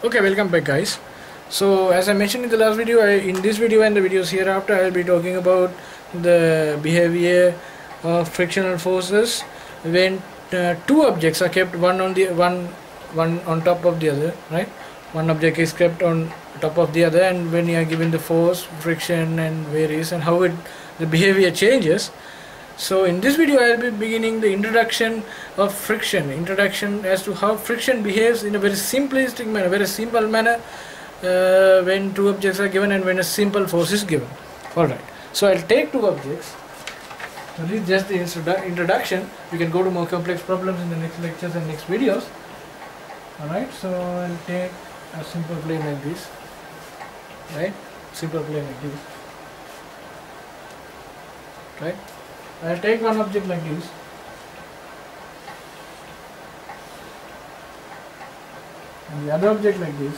Okay, welcome back guys. So as I mentioned in the last video, in this video and the videos hereafter, I will be talking about the behavior of frictional forces when two objects are kept one on top of the other, right? One object is kept on top of the other, and when you are given the force, friction and varies, and how the behavior changes. So in this video I will be beginning the introduction of friction, introduction as to how friction behaves in a very simplistic manner, very simple manner when two objects are given and when a simple force is given. Alright, so I'll take two objects. So this is just the introduction. We can go to more complex problems in the next lectures and next videos. Alright, so I'll take a simple plane like this, right? Simple plane like this, right? I'll take one object like this, and the other object like this,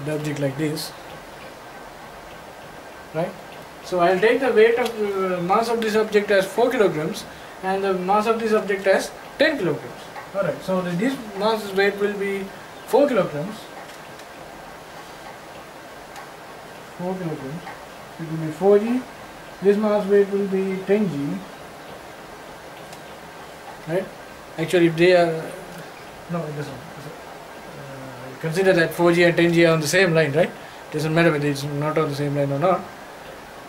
the object like this, right? So I'll take the weight of mass of this object as 4 kilograms and the mass of this object as 10 kilograms. Alright, so this mass weight will be 4 kilograms. 4 kilograms. It will be 4g. This mass weight will be 10g. Right? Actually, if they are... No, it doesn't. Consider that 4g and 10g are on the same line, right? It doesn't matter whether it's not on the same line or not.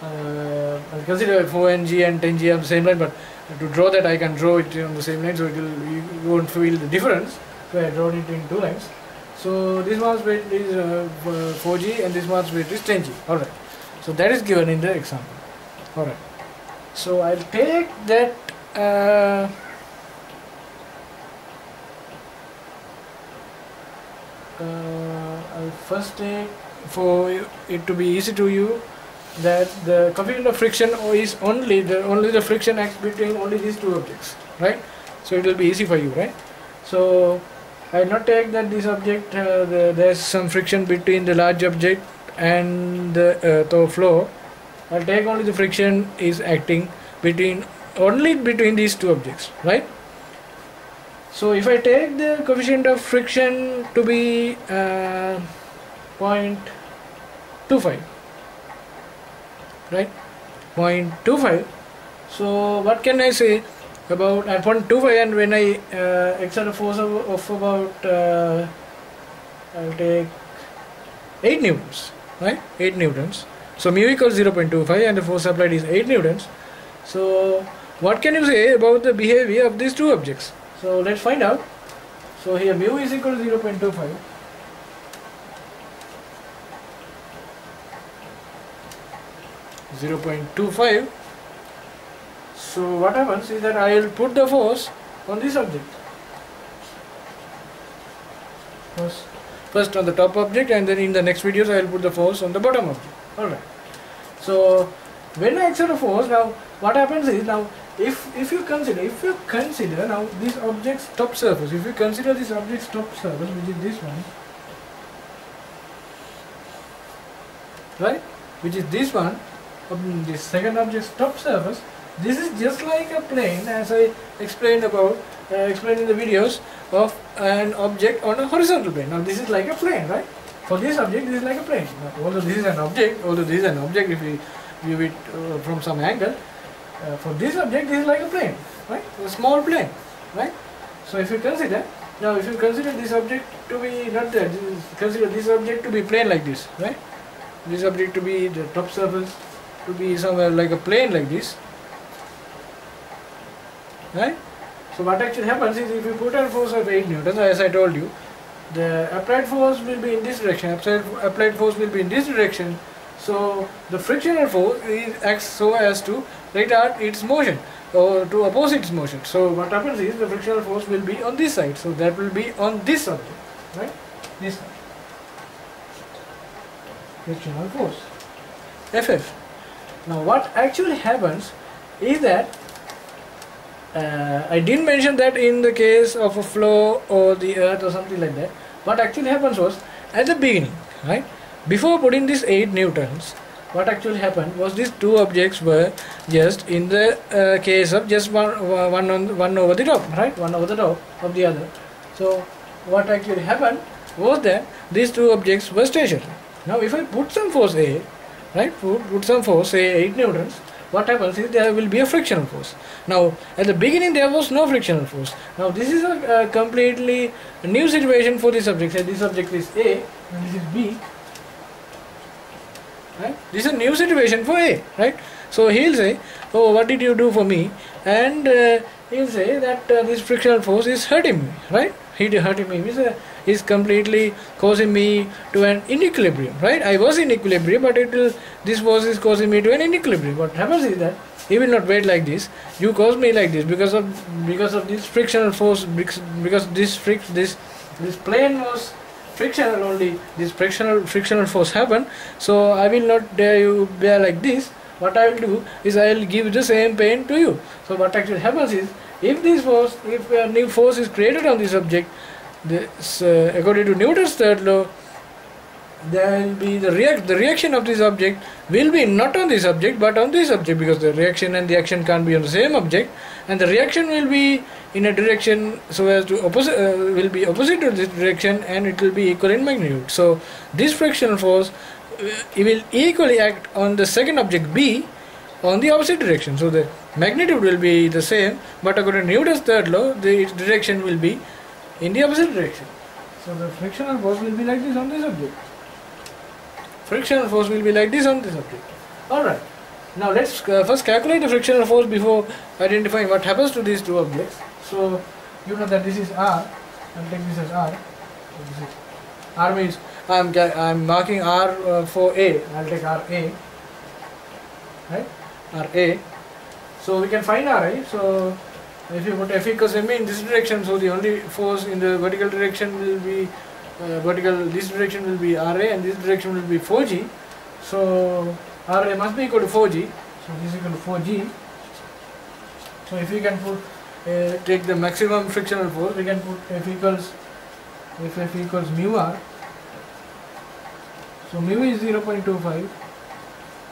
I'll consider 4ng and 10g on the same line, but to draw that I can draw it on the same line, so you won't feel the difference. So I draw it in two lines. So this mass weight is 4g and this mass weight is 10g. Alright. So that is given in the example. Alright. So I'll take that I'll first take, for it to be easy to you, that the coefficient of friction is only the friction acts between only these two objects, right? So it will be easy for you, right? So I will not take that this object there's some friction between the large object and the floor. I'll take only the friction is acting only between these two objects, right? So if I take the coefficient of friction to be 0.25, right? 0.25. So what can I say about 0.25, and when I exert a force of about I'll take 8 newtons, right? 8 newtons. So mu equals 0.25 and the force applied is 8 newtons. So what can you say about the behavior of these two objects? So let's find out. So here mu is equal to 0.25. So what happens is that I will put the force on this object. First on the top object, and then in the next videos I will put the force on the bottom object. Alright. So when I exert a force, now what happens is, now if you consider now this object's top surface, if you consider this object's top surface, which is this one, right, which is this one, this second object's top surface, this is just like a plane, as I explained in the videos of an object on a horizontal plane. Now this is like a plane, right? For this object, this is like a plane. Now, although this is an object, if we view it from some angle, for this object, this is like a plane, right? A small plane, right? So if you consider this object to be not there, consider this object to be plane like this, right? This object to be the top surface to be somewhere like a plane like this, right? So what actually happens is, if you put a force of 8 newtons, as I told you, the applied force will be in this direction, applied force will be in this direction. So the frictional force acts so as to retard its motion or to oppose its motion. So what happens is, the frictional force will be on this side, so that will be on this object, right? This side. Frictional force, Ff. Now what actually happens is that I didn't mention that in the case of a flow or the earth or something like that. What actually happens was, at the beginning, right, before putting this 8 newtons, what actually happened was these two objects were just in the case of just one over the top, right? One over the top of the other. So what actually happened was that these two objects were stationary. Now if I put some force A, right, put some force, say 8 newtons, what happens is there will be a frictional force. Now at the beginning there was no frictional force. Now this is a completely new situation for this object. Say this object is A and this is B, right? This is a new situation for A, right? So he'll say, oh, what did you do for me? And he'll say that this frictional force is hurting me, right? He hurting me means is completely causing me to an inequilibrium, right? I was in equilibrium, but this force is causing me to an inequilibrium. What happens is that he will not wait like this. You cause me like this because of this frictional force, because this plane was frictional only. This frictional force happened. So I will not dare you bear like this. What I will do is I will give the same pain to you. So what actually happens is, if a new force is created on this object, this, according to Newton's third law, there will be the reaction of this object will be not on this object but on this object, because the reaction and the action can't be on the same object, and the reaction will be in a direction so as to will be opposite to this direction, and it will be equal in magnitude. So this frictional force it will equally act on the second object B on the opposite direction. So the magnitude will be the same, but according to Newton's third law, the direction will be in the opposite direction. So the frictional force will be like this on this object. Frictional force will be like this on this object. Alright. Now let's first calculate the frictional force before identifying what happens to these two objects. So you know that this is R. I'll take this as R. So this is R means I'm marking R for A. I'll take RA. Right? RA. So we can find RA. So if you put F equals MA in this direction, so the only force in the vertical direction will be this direction will be RA and this direction will be 4G. So RA must be equal to 4G. So this is equal to 4G. So if we can put take the maximum frictional force, we can put F equals mu R. So mu is 0.25.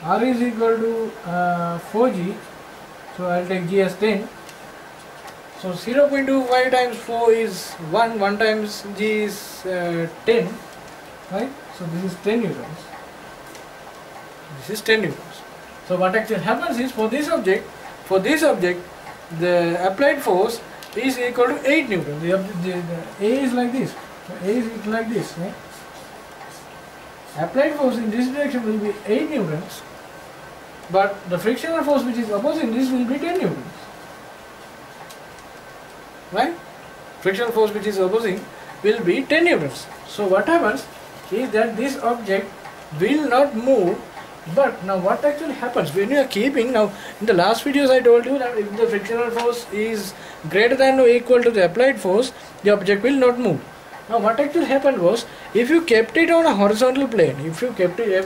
R is equal to 4G. So I'll take G as 10. So 0.25 times 4 is 1, 1 times G is 10, right? So this is 10 newtons. This is 10 newtons. So what actually happens is, for this object, the applied force is equal to 8 newtons. The A is like this. So A is equal like this, right? Applied force in this direction will be 8 newtons, but the frictional force which is opposing this will be 10 newtons. Right? Frictional force which is opposing will be 10 newtons. So what happens is that this object will not move. But now what actually happens when you are keeping, now in the last videos I told you that if the frictional force is greater than or equal to the applied force, the object will not move. Now what actually happened was, if you kept it on a horizontal plane, if you kept A,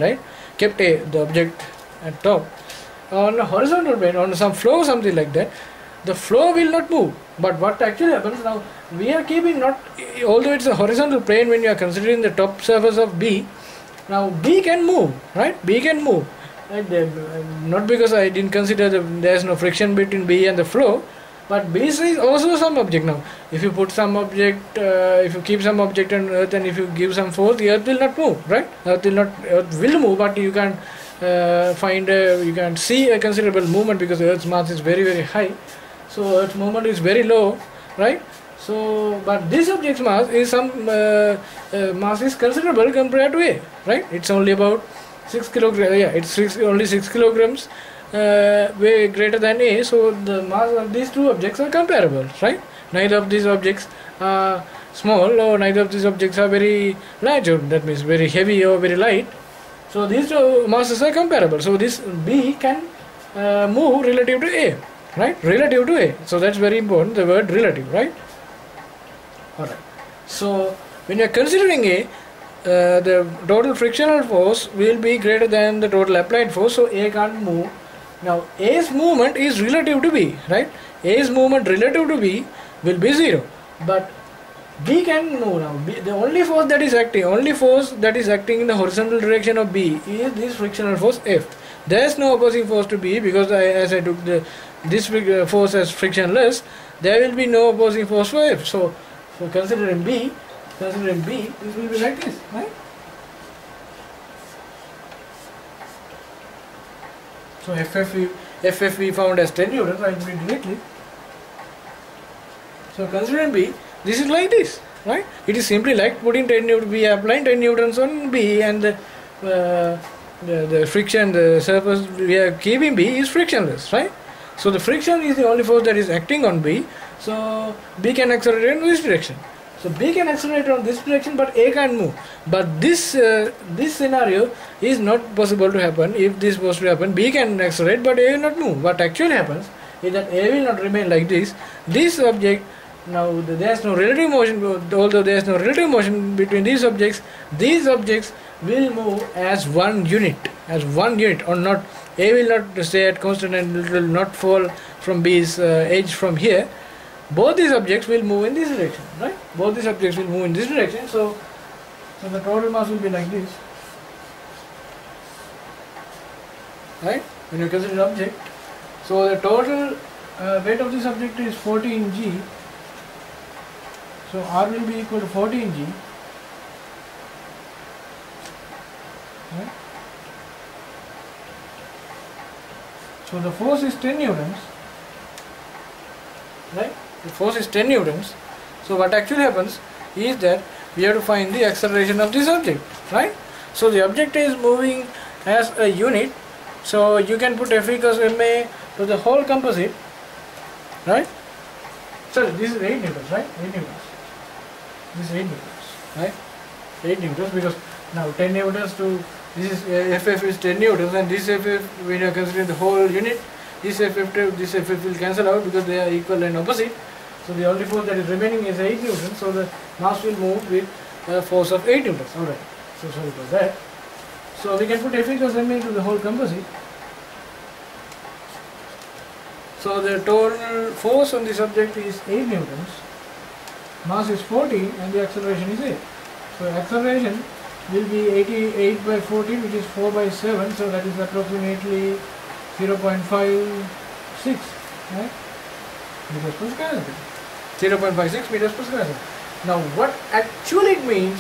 right, kept A, the object at top, on a horizontal plane, on some flow or something like that, the flow will not move. But what actually happens now, we are keeping not, although it's a horizontal plane when you are considering the top surface of B, now B can move, right? B can move. Right? Not because I didn't consider there is no friction between B and the flow, but B is also some object. Now if you put some object, if you keep some object on Earth and if you give some force, the Earth will not move, right? Earth will move, but you can you can see a considerable movement because the Earth's mass is very, very high. So Earth's movement is very low, right? So, but this object's mass is mass is considerable compared to A, right? It's only about 6 kilograms. Yeah, it's only 6 kilograms way greater than A. So the mass of these two objects are comparable, right? Neither of these objects are small, or neither of these objects are very large, or that means very heavy or very light. So these two masses are comparable. So this B can move relative to A, right? Relative to A. So that's very important, the word relative, right? Alright. So when you are considering A, the total frictional force will be greater than the total applied force, so A can't move. Now A's movement is relative to B, right? A's movement relative to B will be 0, but B can move now. The only force that is acting in the horizontal direction of B is this frictional force F. There is no opposing force to B because as I took this force as frictionless, there will be no opposing force for F. So considering B, this will be like this, right? So FF we found as 10 newtons, I put it directly. So considering B, this is like this, right? It is simply like putting 10 newtons, we are applying 10 newtons on B, and the friction, the surface we are keeping B is frictionless, right? So the friction is the only force that is acting on B. So B can accelerate in this direction. So B can accelerate on this direction, but A can't move. But this scenario is not possible to happen. If this was to happen, B can accelerate, but A will not move. What actually happens is that A will not remain like this. This object, now there is no relative motion, although there is no relative motion between these objects will move as one unit, or not. A will not stay at constant and it will not fall from B's edge from here. Both these objects will move in this direction, right? Both these objects will move in this direction. So the total mass will be like this, right? When you consider the object, so the total weight of this object is 14 g. So R will be equal to 14 g. Right? So the force is 10 newtons, right? The force is 10 newtons. So what actually happens is that we have to find the acceleration of this object, right? So the object is moving as a unit. So you can put F equals ma to the whole composite, right? So this is 8 newtons, right? 8 newtons. This is 8 newtons, right? 8 newtons, because now 10 newtons to this is FF is 10 newtons, and this FF, when you are considering the whole unit, this FF will cancel out because they are equal and opposite. So the only force that is remaining is 8 newtons. So the mass will move with a force of 8 newtons. Alright. So sorry for that. So we can put F equals ma to the whole composite. So the total force on this object is 8 newtons. Mass is 40 and the acceleration is 8. So acceleration will be 88 by 14, which is 4 by 7. So that is approximately 0.56, right? Meters per square second. 0.56 meters per square second. Now what actually it means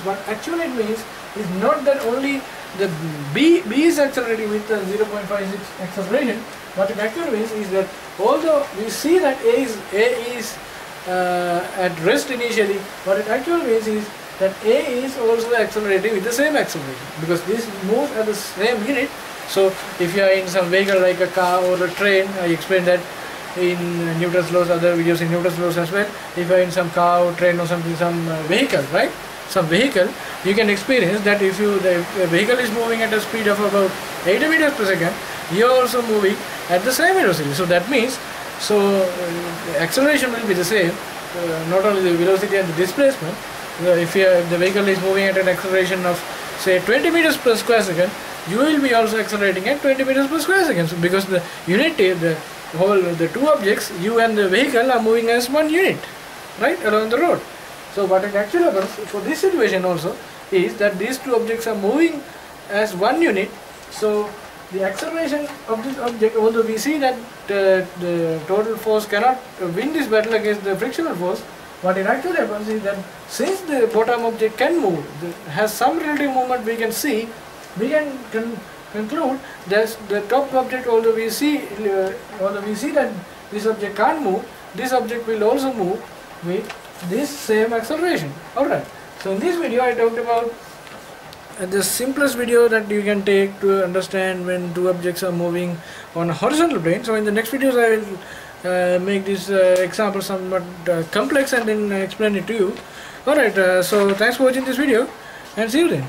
is not that only the B is accelerating with the 0.56 acceleration. What it actually means is that although we see that A is at rest initially, what it actually means is that A is also accelerating with the same acceleration, because this moves at the same unit. So if you are in some vehicle like a car or a train, I explained that in Newton's laws, other videos in Newton's laws as well. If you are in some car or train or something, some vehicle, right? Some vehicle, you can experience that if the vehicle is moving at a speed of about 80 meters per second, you are also moving at the same velocity. So that means, acceleration will be the same, not only the velocity and the displacement. If the vehicle is moving at an acceleration of say 20 meters per square second, you will be also accelerating at 20 meters per square second. So because the unit, the two objects, you and the vehicle, are moving as one unit, right, along the road. So what it actually happens for this situation also is that these two objects are moving as one unit. So the acceleration of this object, although we see that the total force cannot win this battle against the frictional force, what it actually happens is that since the bottom object can move, has some relative movement, we can see, we can conclude that the top object, although we see that this object can't move, this object will also move with this same acceleration. Alright, so in this video I talked about the simplest video that you can take to understand when two objects are moving on a horizontal plane. So in the next videos I will make this example somewhat complex and then explain it to you. Alright, so thanks for watching this video and see you then.